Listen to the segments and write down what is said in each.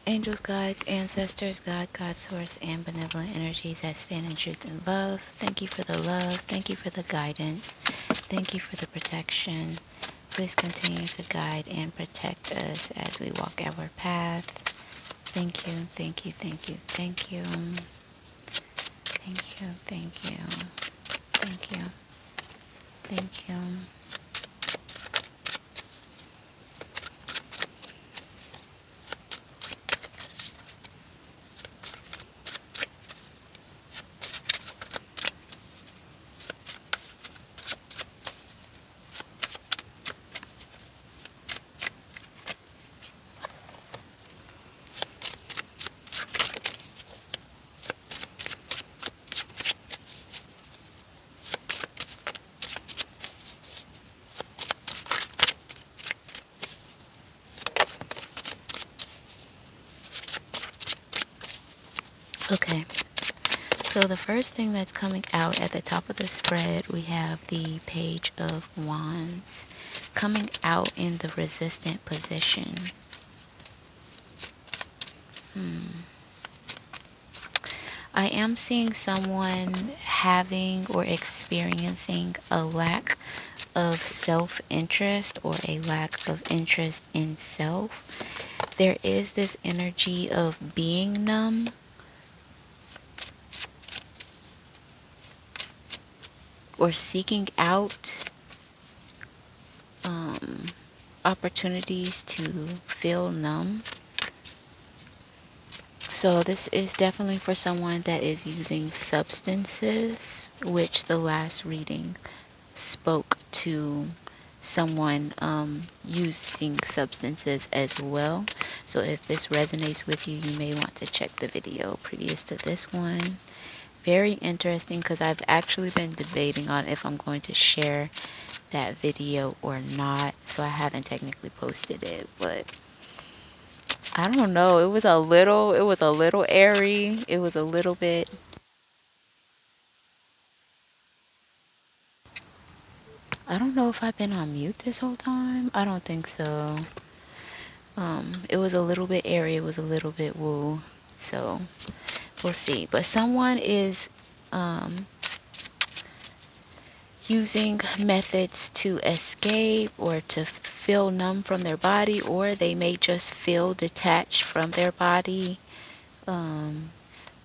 Angels, guides, ancestors, God source, and benevolent energies that stand in truth and love. Thank you for the love. Thank you for the guidance. Thank you for the protection. Please continue to guide and protect us as we walk our path. Thank you, thank you, thank you, thank you. Thank you, thank you, thank you, thank you. Okay, so the first thing that's coming out at the top of the spread, we have the Page of Wands coming out in the resistant position. I am seeing someone having or experiencing a lack of self-interest or a lack of interest in self. There is this energy of being numb, or seeking out opportunities to feel numb. So this is definitely for someone that is using substances, which the last reading spoke to someone using substances as well. So if this resonates with you, you may want to check the video previous to this one. Very interesting, because I've actually been debating on if I'm going to share that video or not. So I haven't technically posted it, but I don't know. It was a little airy. It was a little bit. I don't know if I've been on mute this whole time. I don't think so. It was a little bit airy. It was a little bit woo. So we'll see. But someone is um, using methods to escape or to feel numb from their body, or they may just feel detached from their body,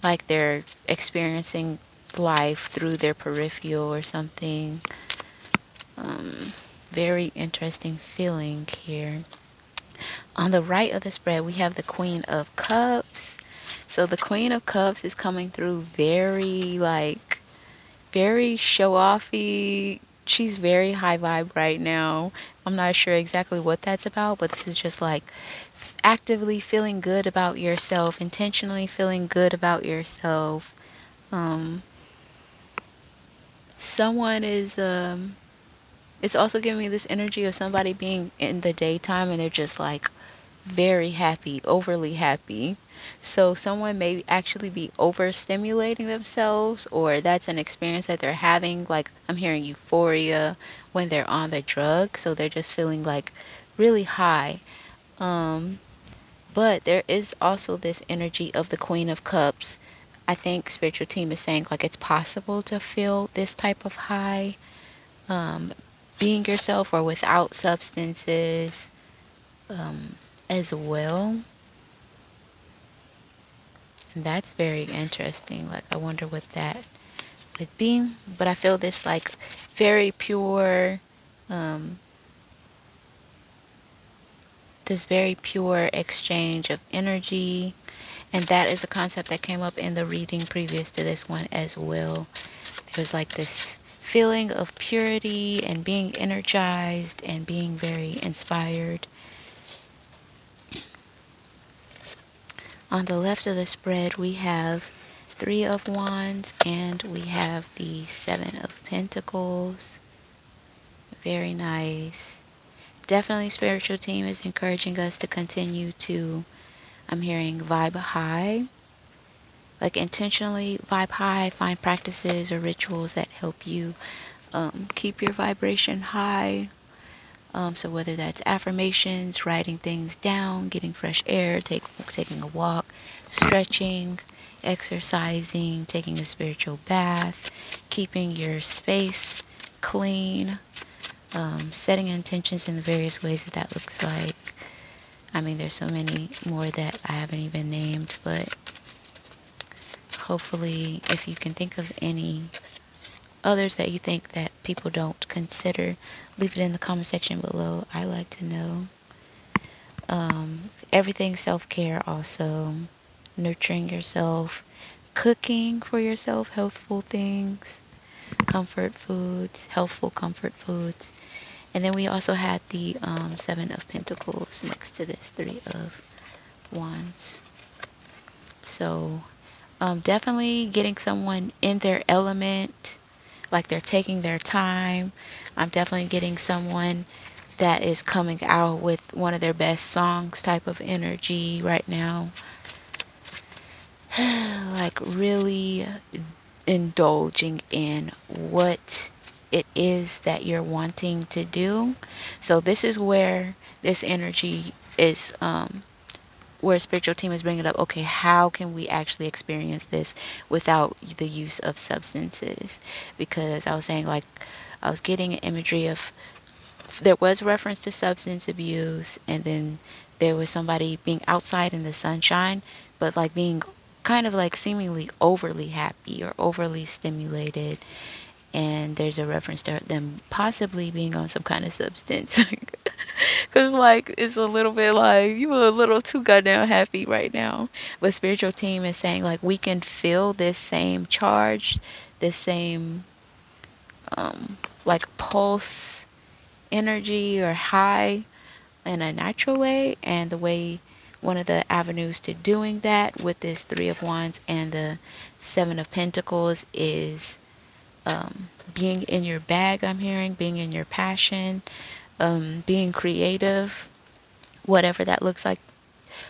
like they're experiencing life through their peripheral or something. Very interesting feeling here. On the right of the spread, we have the Queen of Cups. So the Queen of Cups is coming through very, like, very show-offy. She's very high vibe right now. I'm not sure exactly what that's about, but this is just like actively feeling good about yourself, intentionally feeling good about yourself. Um, someone is it's also giving me this energy of somebody being in the daytime and they're just like very happy, overly happy. So someone may actually be overstimulating themselves, or that's an experience that they're having. Like, I'm hearing euphoria when they're on the drug, so they're just feeling like really high. Um, but there is also this energy of the Queen of Cups. I think spiritual team is saying like it's possible to feel this type of high, um, being yourself or without substances, as well. And that's very interesting. Like, I wonder what that would be. But I feel this like very pure, um, this very pure exchange of energy. And that is a concept that came up in the reading previous to this one as well. There's like this feeling of purity and being energized and being very inspired. On the left of the spread, we have Three of Wands and we have the Seven of Pentacles. Very nice. Definitely spiritual team is encouraging us to continue to, I'm hearing, vibe high. Like, intentionally vibe high, find practices or rituals that help you keep your vibration high. So whether that's affirmations, writing things down, getting fresh air, taking a walk, stretching, exercising, taking a spiritual bath, keeping your space clean, setting intentions in the various ways that that looks like. I mean, there's so many more that I haven't even named, but hopefully, if you can think of any others that you think that people don't consider, leave it in the comment section below. I like to know. Everything self-care also, nurturing yourself, cooking for yourself, healthful things, comfort foods, healthful comfort foods. And then we also had the Seven of Pentacles next to this Three of Wands. So definitely getting someone in their element, like they're taking their time. I'm definitely getting someone that is coming out with one of their best songs type of energy right now. Like really indulging in what it is that you're wanting to do. So this is where this energy is where spiritual team is bringing up, okay, how can we actually experience this without the use of substances? Because I was saying, like, I was getting an imagery of, there was reference to substance abuse, and then there was somebody being outside in the sunshine, but like being kind of like seemingly overly happy or overly stimulated. And there's a reference to them possibly being on some kind of substance. Because, like, it's a little bit like, you a little too goddamn happy right now. But spiritual team is saying, like, we can feel this same charge, this same, like, pulse energy or high in a natural way. And the way, one of the avenues to doing that with this Three of Wands and the Seven of Pentacles is being in your bag, I'm hearing, being in your passion, being creative, whatever that looks like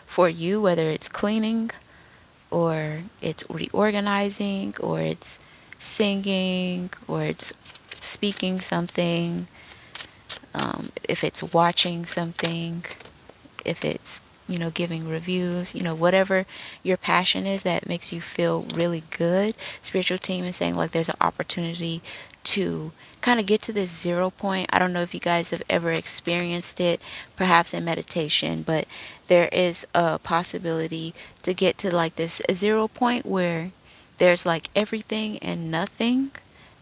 for you, whether it's cleaning or it's reorganizing or it's singing or it's speaking something, if it's watching something, if it's, giving reviews, whatever your passion is that makes you feel really good. Spiritual team is saying, like, there's an opportunity to kind of get to this 0 point. I don't know if you guys have ever experienced it, perhaps in meditation, but there is a possibility to get to like this 0 point where there's like everything and nothing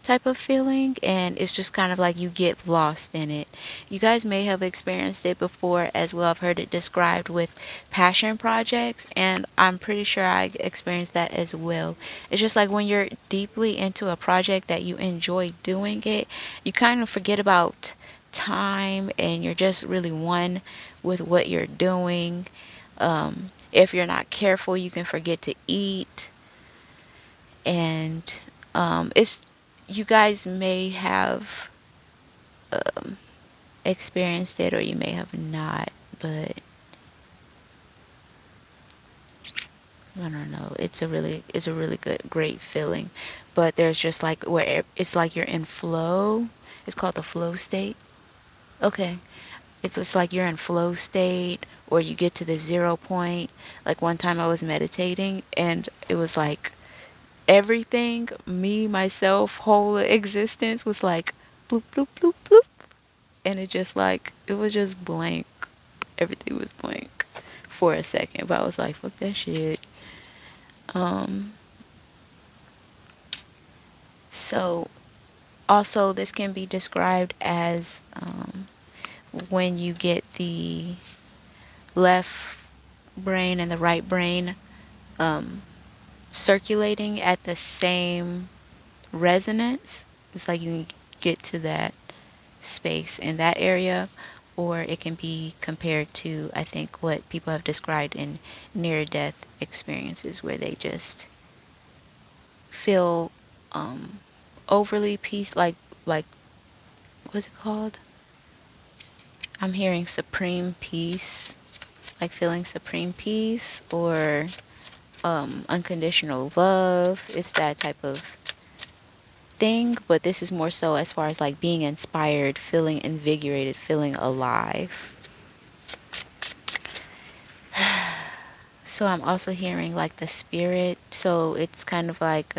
type of feeling, and it's just kind of like you get lost in it. You guys may have experienced it before as well. I've heard it described with passion projects, and I'm pretty sure I experienced that as well. It's just like when you're deeply into a project that you enjoy doing it, you kind of forget about time and you're just really one with what you're doing. If you're not careful, you can forget to eat, and it's, you guys may have um, experienced it or you may have not, but I don't know. It's a really good, great feeling. But there's just like where it's like you're in flow. It's called the flow state. Okay. It's like you're in flow state, or you get to the 0 point. Like one time I was meditating and it was like everything, me, myself, whole existence was like bloop, bloop, bloop, bloop. And it just like, it was just blank. Everything was blank for a second. But I was like, fuck that shit. Um, so also this can be described as when you get the left brain and the right brain um, circulating at the same resonance. It's like you can get to that space in that area, or it can be compared to, I think, what people have described in near death experiences where they just feel overly peace, like what's it called? I'm hearing supreme peace, like feeling supreme peace, or unconditional love. It's that type of thing, but this is more so as far as like being inspired, feeling invigorated, feeling alive. So I'm also hearing like the spirit. So it's kind of like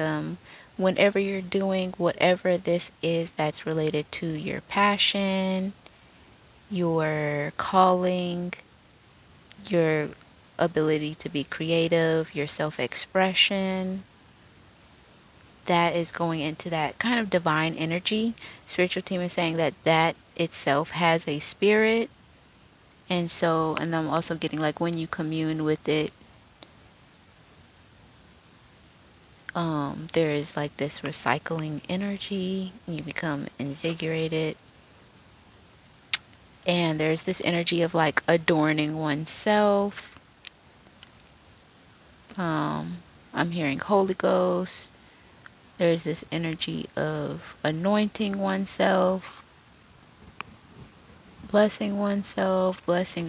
whenever you're doing whatever this is that's related to your passion, your calling, your ability to be creative, your self expression, that is going into that kind of divine energy. Spiritual team is saying that that itself has a spirit. And so, and I'm also getting like when you commune with it, there is like this recycling energy. You become invigorated. And there's this energy of like adorning oneself. Um, I'm hearing Holy Ghost. There's this energy of anointing oneself, blessing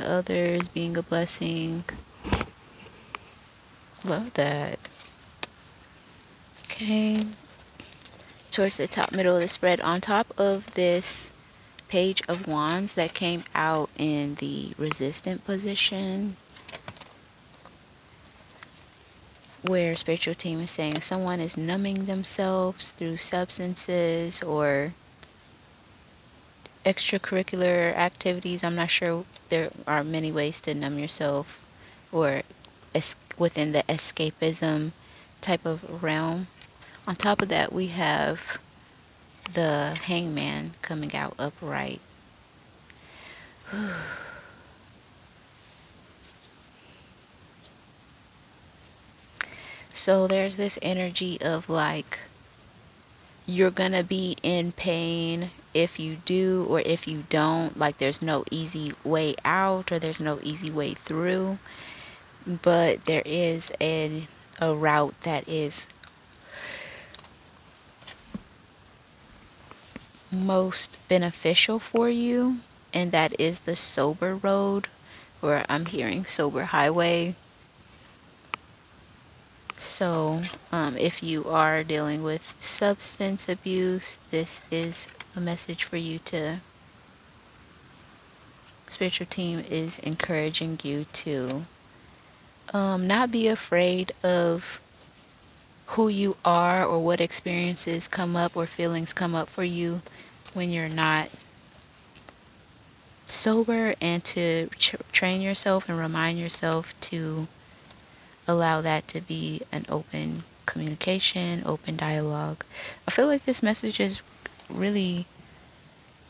others, being a blessing. Love that. Okay. Towards the top middle of the spread, on top of this Page of Wands that came out in the resistant position, where spiritual team is saying someone is numbing themselves through substances or extracurricular activities. I'm not sure, there are many ways to numb yourself or within the escapism type of realm. On top of that, we have the Hangman coming out upright. So there's this energy of like you're gonna be in pain if you do or if you don't. Like there's no easy way out or there's no easy way through, but there is a route that is most beneficial for you, and that is the sober road, or I'm hearing sober highway. So, if you are dealing with substance abuse, this is a message for you to, spiritual team is encouraging you to not be afraid of who you are or what experiences come up or feelings come up for you when you're not sober, and to train yourself and remind yourself to allow that to be an open communication, open dialogue. I feel like this message is really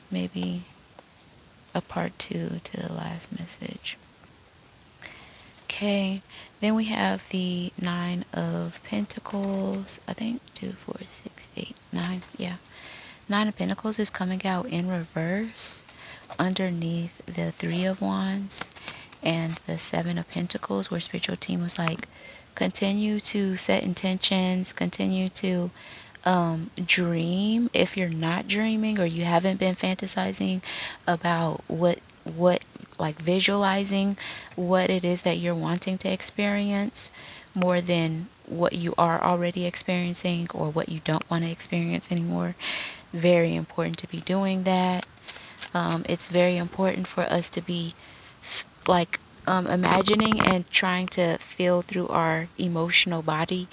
maybe a part two to the last message. Okay, then we have the Nine of Pentacles. I think 2, 4, 6, 8, 9. Yeah. Nine of Pentacles is coming out in reverse underneath the Three of Wands and the Seven of Pentacles, where spiritual team was like, continue to set intentions, continue to dream. If you're not dreaming or you haven't been fantasizing about what like visualizing what it is that you're wanting to experience more than what you are already experiencing or what you don't want to experience anymore, very important to be doing that. It's very important for us to be like imagining and trying to feel through our emotional body,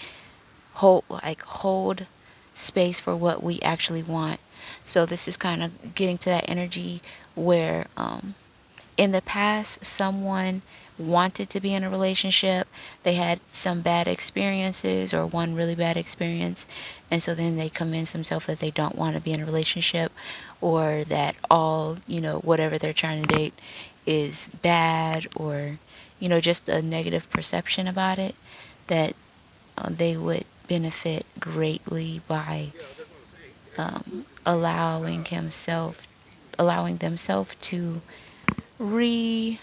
hold space for what we actually want. So this is kind of getting to that energy where in the past someone wanted to be in a relationship, they had some bad experiences or one really bad experience, and so then they convince themselves that they don't want to be in a relationship, or that all, whatever they're trying to date is bad, or just a negative perception about it, that they would benefit greatly by allowing themselves to re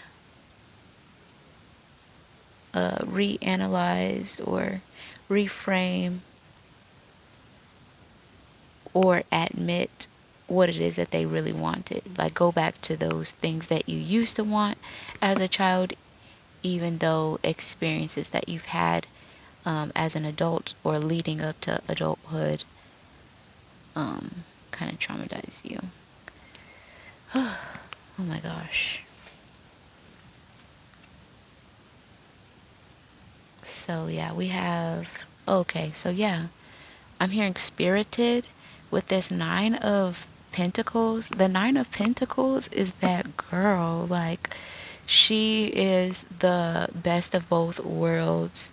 reanalyze or reframe or admit what it is that they really wanted. Like go back to those things that you used to want as a child, even though experiences that you've had as an adult or leading up to adulthood kind of traumatize you. Oh my gosh. So yeah, we have, okay, so yeah, I'm hearing spirited with this Nine of Pentacles. The Nine of Pentacles is that girl, like she is the best of both worlds.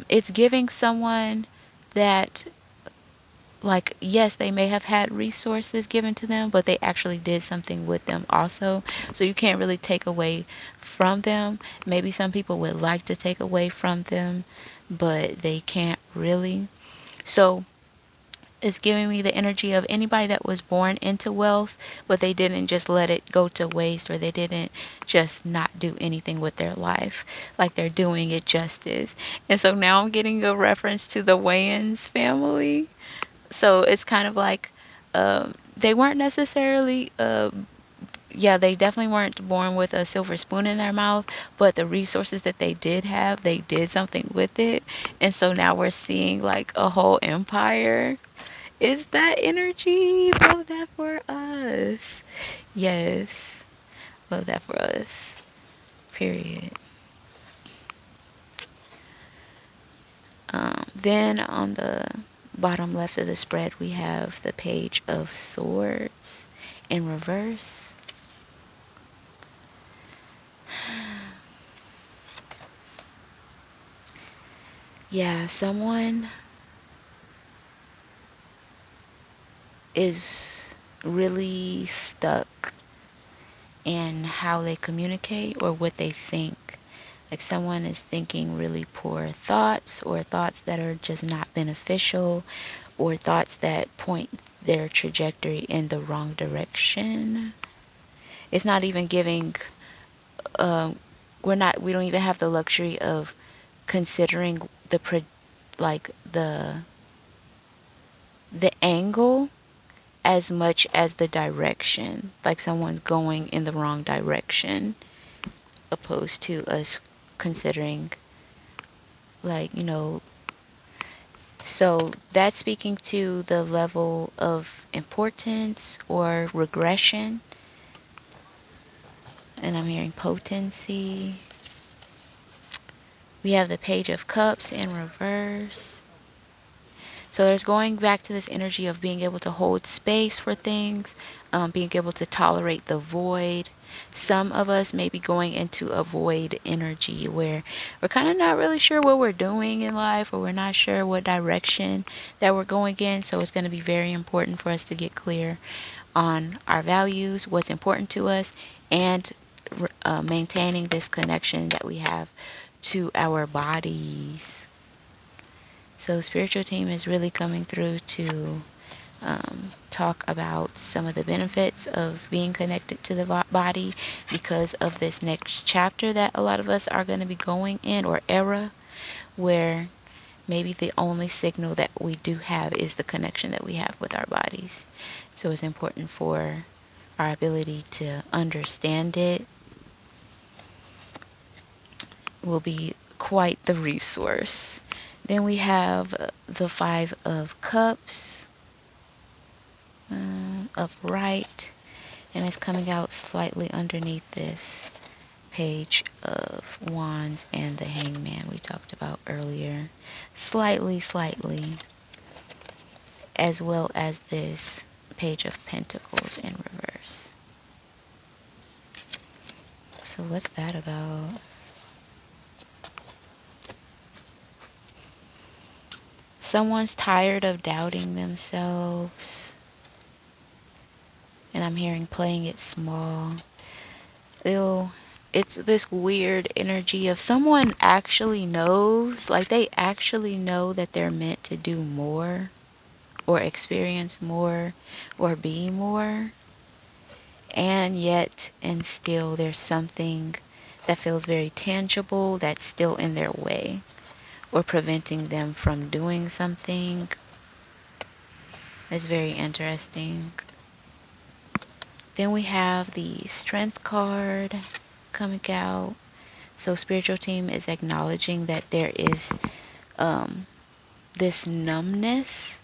It's giving someone that, like, yes, they may have had resources given to them, but they actually did something with them also. So you can't really take away from them. Maybe some people would like to take away from them, but they can't really. So it's giving me the energy of anybody that was born into wealth, but they didn't just let it go to waste, or they didn't just not do anything with their life. Like they're doing it justice. And so now I'm getting a reference to the Wayans family. So it's kind of like they weren't necessarily, yeah, they definitely weren't born with a silver spoon in their mouth, but the resources that they did have, they did something with it. And so now we're seeing like a whole empire. Is that energy? Love that for us. Yes, love that for us. Period. Then on the bottom left of the spread, we have the Page of Swords in reverse. Yeah, someone is really stuck in how they communicate or what they think. Like someone is thinking really poor thoughts, or thoughts that are just not beneficial, or thoughts that point their trajectory in the wrong direction. It's not even giving, um, we don't even have the luxury of considering like the angle as much as the direction. Like someone's going in the wrong direction, opposed to us considering, like, so that's speaking to the level of importance or regression. And I'm hearing potency. We have the Page of Cups in reverse. So there's going back to this energy of being able to hold space for things, being able to tolerate the void. Some of us may be going into a void energy where we're kind of not really sure what we're doing in life, or we're not sure what direction that we're going in. So it's going to be very important for us to get clear on our values, what's important to us, and maintaining this connection that we have to our bodies. So spiritual team is really coming through to talk about some of the benefits of being connected to the body, because of this next chapter that a lot of us are going to be going in, or era, where maybe the only signal that we do have is the connection that we have with our bodies. So it's important for our ability to understand it. Will be quite the resource. Then we have the Five of Cups, upright, and it's coming out slightly underneath this Page of Wands and the Hangman we talked about earlier. Slightly, as well as this Page of Pentacles in reverse. So what's that about? Someone's tired of doubting themselves. And I'm hearing playing it small. It's this weird energy of someone actually knows, like they actually know that they're meant to do more, or experience more, or be more. And yet, and still, there's something that feels very tangible that's still in their way, or preventing them from doing something. It's very interesting. Then we have the Strength card coming out. So spiritual team is acknowledging that there is this numbness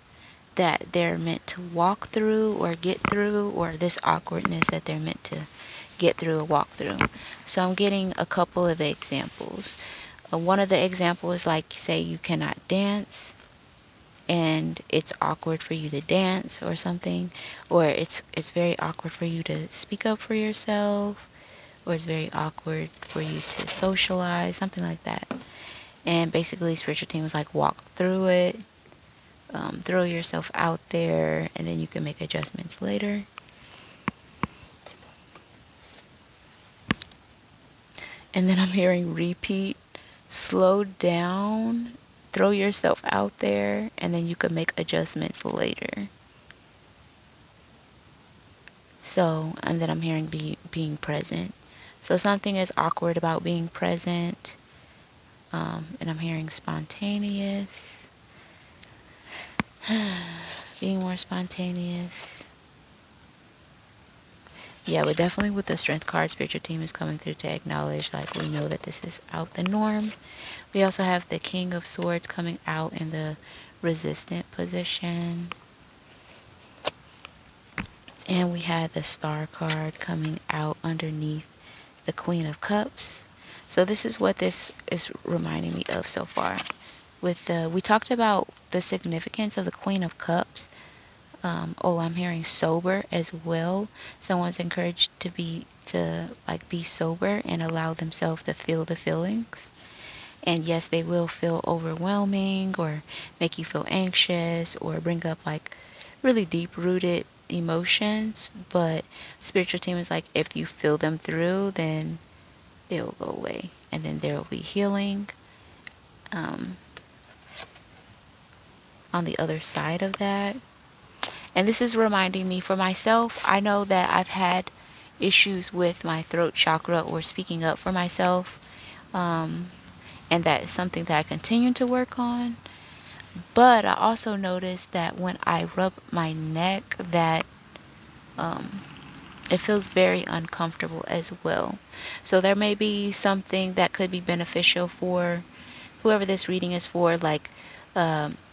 that they're meant to walk through or get through, or this awkwardness that they're meant to get through or walk through. So I'm getting a couple of examples. One of the examples is like, say you cannot dance and it's awkward for you to dance or something, or it's very awkward for you to speak up for yourself, or it's very awkward for you to socialize, something like that. And basically spiritual team was like, walk through it, throw yourself out there, and then you can make adjustments later. And then I'm hearing repeat, slow down, throw yourself out there, and then you can make adjustments later. So, and then I'm hearing being present. So something is awkward about being present. And I'm hearing spontaneous. Being more spontaneous. Yeah, but definitely with the strength card, spiritual team is coming through to acknowledge, like, we know that this is out the norm. We also have the King of Swords coming out in the resistant position. And we had the Star card coming out underneath the Queen of Cups. So this is what this is reminding me of so far. We talked about the significance of the Queen of Cups. I'm hearing sober as well. Someone's encouraged to be sober and allow themselves to feel the feelings. And yes, they will feel overwhelming or make you feel anxious or bring up like really deep rooted emotions. But spiritual team is like, if you feel them through, then they'll go away. And then there will be healing on the other side of that. And this is reminding me, for myself, I know that I've had issues with my throat chakra or speaking up for myself. And that is something that I continue to work on. But I also noticed that when I rub my neck, that it feels very uncomfortable as well. So there may be something that could be beneficial for whoever this reading is for, like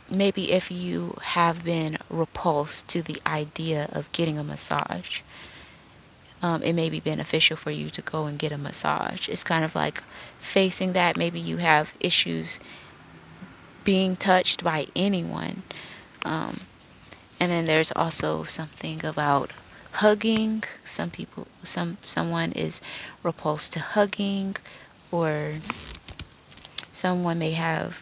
maybe if you have been repulsed to the idea of getting a massage, it may be beneficial for you to go and get a massage. It's kind of like facing that. Maybe you have issues being touched by anyone. And then there's also something about hugging. Someone is repulsed to hugging, or someone may have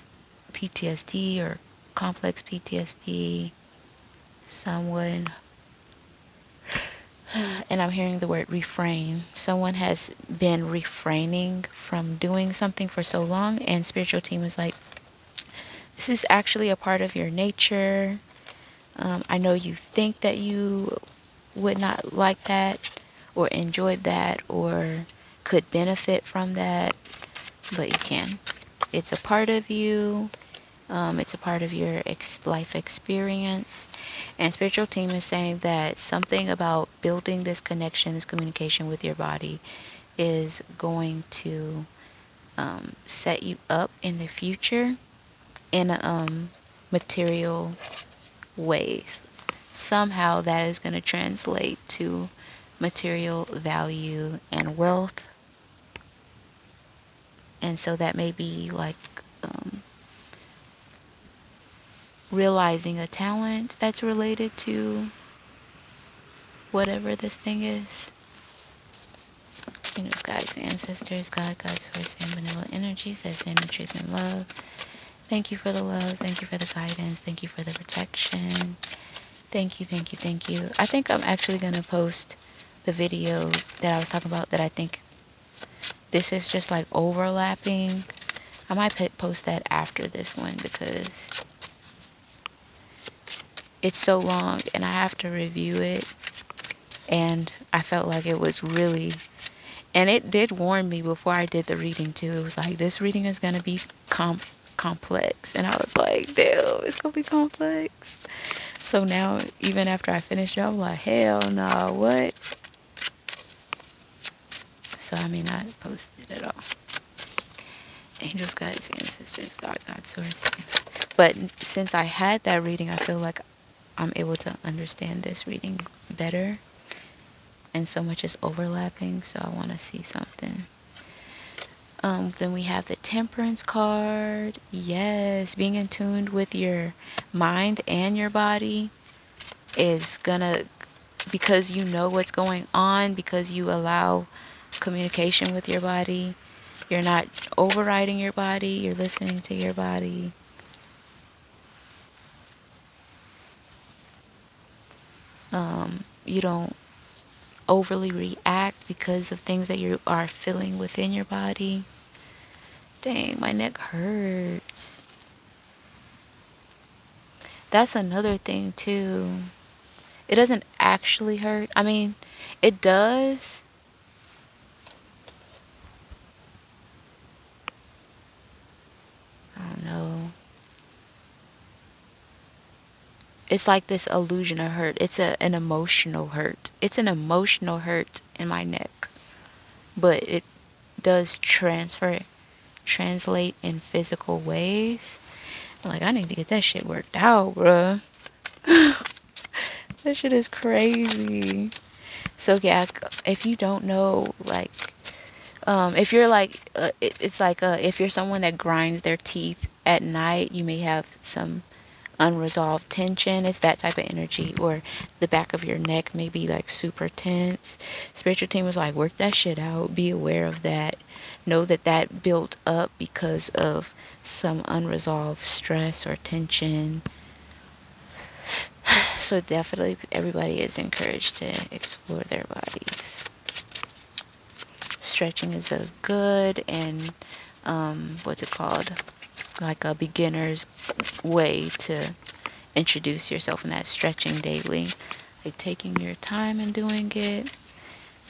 PTSD or complex PTSD. And I'm hearing the word refrain. Someone has been refraining from doing something for so long, and spiritual team is like, this is actually a part of your nature. I know you think that you would not like that or enjoy that or could benefit from that, but you can. It's a part of you. It's a part of your life experience. And spiritual team is saying that something about building this connection, this communication with your body is going to set you up in the future in material ways. Somehow that is going to translate to material value and wealth. And so that may be like realizing a talent that's related to whatever this thing is. Guides, ancestors, God, God's source, and vanilla energy says in truth and love. Thank you for the love. Thank you for the guidance. Thank you for the protection. Thank you, thank you, thank you. I think I'm actually going to post the video that I was talking about that I think this is just like overlapping. I might post that after this one because it's so long and I have to review it. And I felt like it was really, and it did warn me before I did the reading too. It was like, this reading is going to be complex. And I was like, damn, it's going to be complex. So now, even after I finished it, I'm like, hell no, what? So I may not post it at all. Angels, guides, ancestors, God, God, source. But since I had that reading, I feel like I'm able to understand this reading better, and so much is overlapping, so I want to see something. Then we have the Temperance card. Yes, being in tune with your mind and your body is gonna, because you know what's going on, because you allow communication with your body. You're not overriding your body, you're listening to your body. You don't overly react because of things that you are feeling within your body. Dang, my neck hurts. That's another thing too. It doesn't actually hurt. I mean, it does. I don't know. It's like this illusion of hurt. It's an emotional hurt. It's an emotional hurt in my neck. But it does translate in physical ways. Like, I need to get that shit worked out, bruh. That shit is crazy. So yeah, if you don't know, like, if you're like, it's like, if you're someone that grinds their teeth at night, you may have some unresolved tension. It's that type of energy. Or the back of your neck may be like super tense. Spiritual team was like, work that shit out. Be aware of that. Know that that built up because of some unresolved stress or tension. So definitely everybody is encouraged to explore their bodies. Stretching is a good and what's it called? Like a beginner's way to introduce yourself in that stretching daily. Like taking your time and doing it,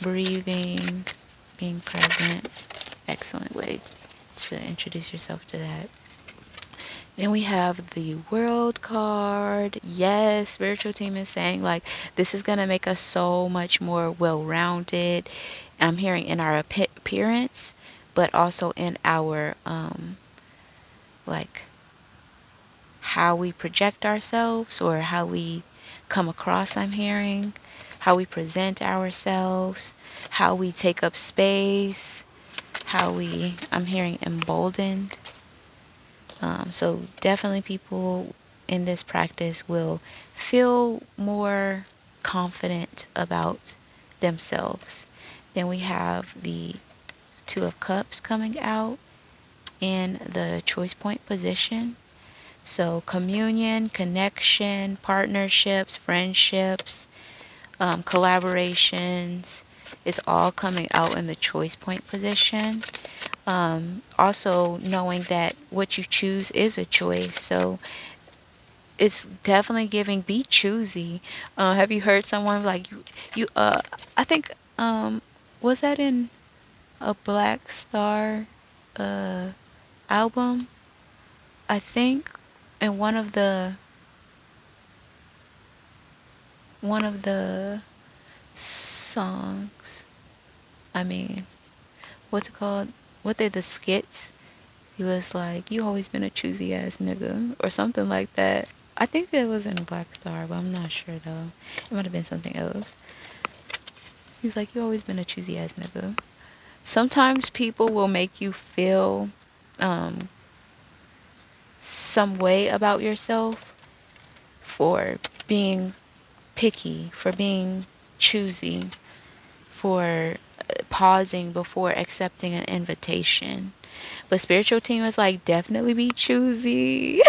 breathing, being present. Excellent way to introduce yourself to that. Then we have the World card. Yes, spiritual team is saying like this is going to make us so much more well-rounded. I'm hearing in our appearance, but also in our like how we project ourselves or how we come across. I'm hearing how we present ourselves, how we take up space, I'm hearing emboldened. So definitely people in this practice will feel more confident about themselves. Then we have the Two of Cups coming out in the choice point position. So communion, connection, partnerships, friendships, collaborations is all coming out in the choice point position. Also knowing that what you choose is a choice. So it's definitely giving be choosy. Have you heard someone like you I think was that in a Black Star uh album? I think in one of the songs. I mean, what's it called? What they the skits? He was like, "You always been a choosy ass nigga," or something like that. I think it was in Black Star, but I'm not sure though. It might have been something else. He's like, "You always been a choosy ass nigga." Sometimes people will make you feel um, some way about yourself for being picky, for being choosy, for pausing before accepting an invitation. But spiritual team was like, definitely be choosy.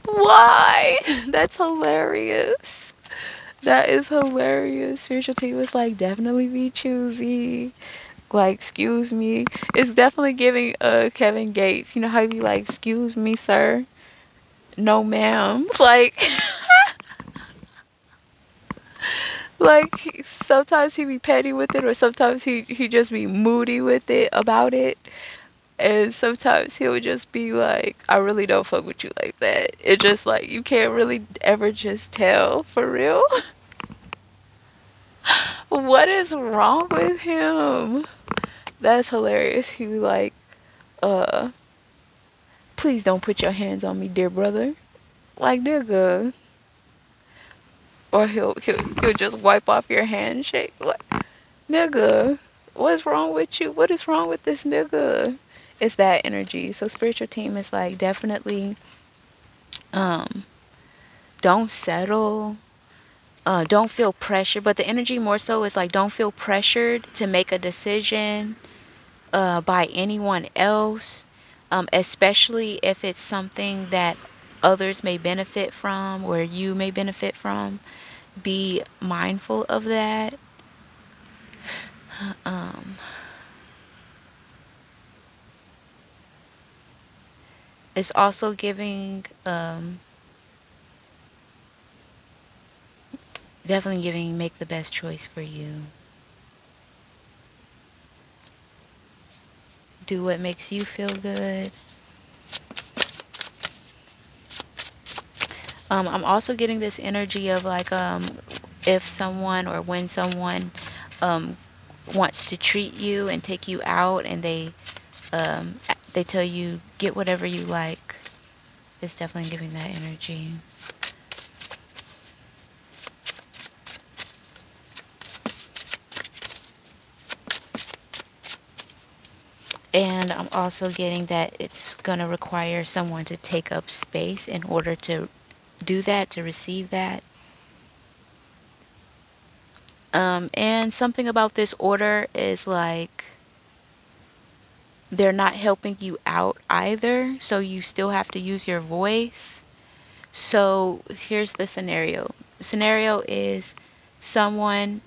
Why? That's hilarious. That is hilarious. Spiritual team was like, definitely be choosy. Like, excuse me. It's definitely giving Kevin Gates. You know how he be like, excuse me, sir? No, ma'am. Like, like sometimes he be petty with it, or sometimes he just be moody with it about it. And sometimes he'll just be like, I really don't fuck with you like that. It's just like, you can't really ever just tell for real. What is wrong with him? That's hilarious. He be like, uh, please don't put your hands on me, dear brother. Like, nigga. Or he'll just wipe off your handshake. Like, nigga, what's wrong with you? What is wrong with this nigga? It's that energy. So spiritual team is like definitely um don't settle. Don't feel pressure, but the energy more so is like don't feel pressured to make a decision by anyone else, especially if it's something that others may benefit from or you may benefit from. Be mindful of that. Um, it's also definitely giving, make the best choice for you. Do what makes you feel good. I'm also getting this energy of like if someone or when someone um, wants to treat you and take you out and they tell you get whatever you like. It's definitely giving that energy. And I'm also getting that it's going to require someone to take up space in order to do that, to receive that. And something about this order is like they're not helping you out either, so you still have to use your voice. So here's the scenario. The scenario is someone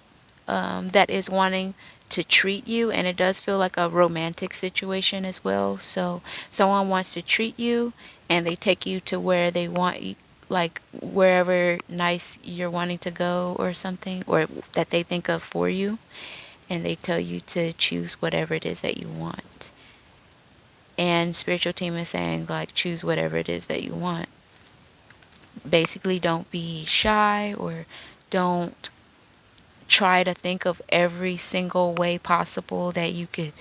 that is wanting to treat you, and it does feel like a romantic situation as well. So someone wants to treat you, and they take you to where they want you, like wherever nice you're wanting to go or something, or that they think of for you, and they tell you to choose whatever it is that you want. And spiritual team is saying like choose whatever it is that you want. Basically, don't be shy or don't try to think of every single way possible that you could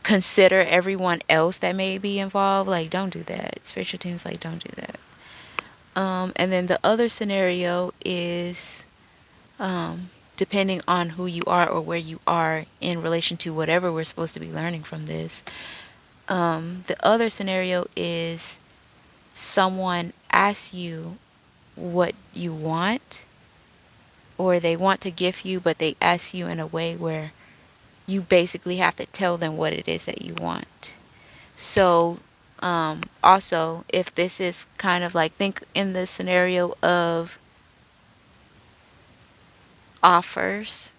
consider everyone else that may be involved. Like, don't do that. Spiritual teams like don't do that. And then the other scenario is depending on who you are or where you are in relation to whatever we're supposed to be learning from this. The other scenario is someone asks you what you want, or they want to gift you, but they ask you in a way where you basically have to tell them what it is that you want. So, also, if this is kind of like, think in the scenario of offers,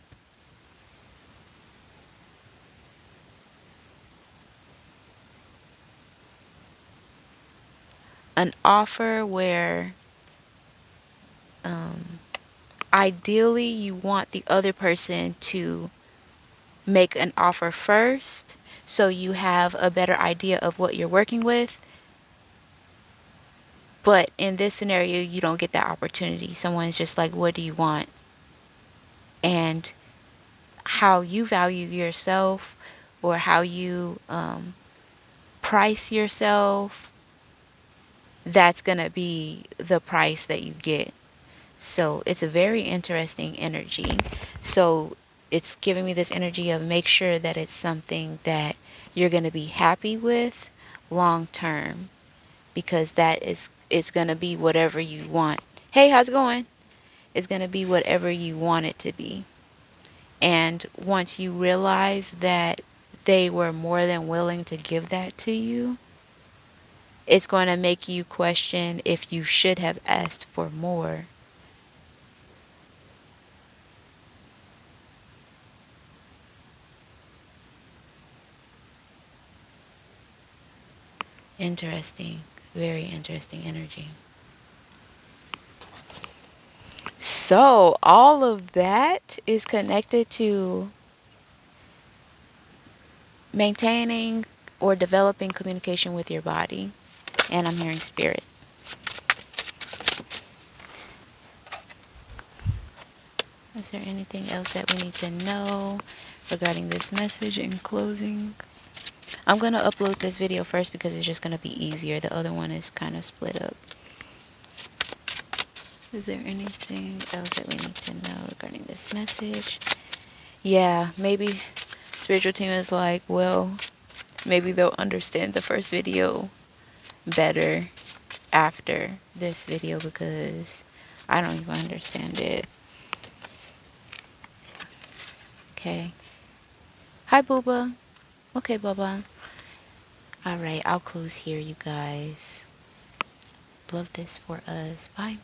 an offer where um, ideally you want the other person to make an offer first so you have a better idea of what you're working with. But in this scenario, you don't get that opportunity. Someone's just like, what do you want? And how you value yourself or how you price yourself, that's going to be the price that you get. So it's a very interesting energy. So it's giving me this energy of make sure that it's something that you're going to be happy with long term, because that is it's going to be whatever you want. Hey, how's it going? It's going to be whatever you want it to be. And once you realize that they were more than willing to give that to you, it's going to make you question if you should have asked for more. Interesting. Very interesting energy. So, all of that is connected to maintaining or developing communication with your body. And I'm hearing spirit. Is there anything else that we need to know regarding this message in closing? I'm going to upload this video first because it's just going to be easier. The other one is kind of split up. Is there anything else that we need to know regarding this message? Yeah, maybe spiritual team is like, well, maybe they'll understand the first video better after this video because I don't even understand it. Okay. Hi, Booba. Okay, Bubba. All right, I'll close here, you guys. Love this for us. Bye.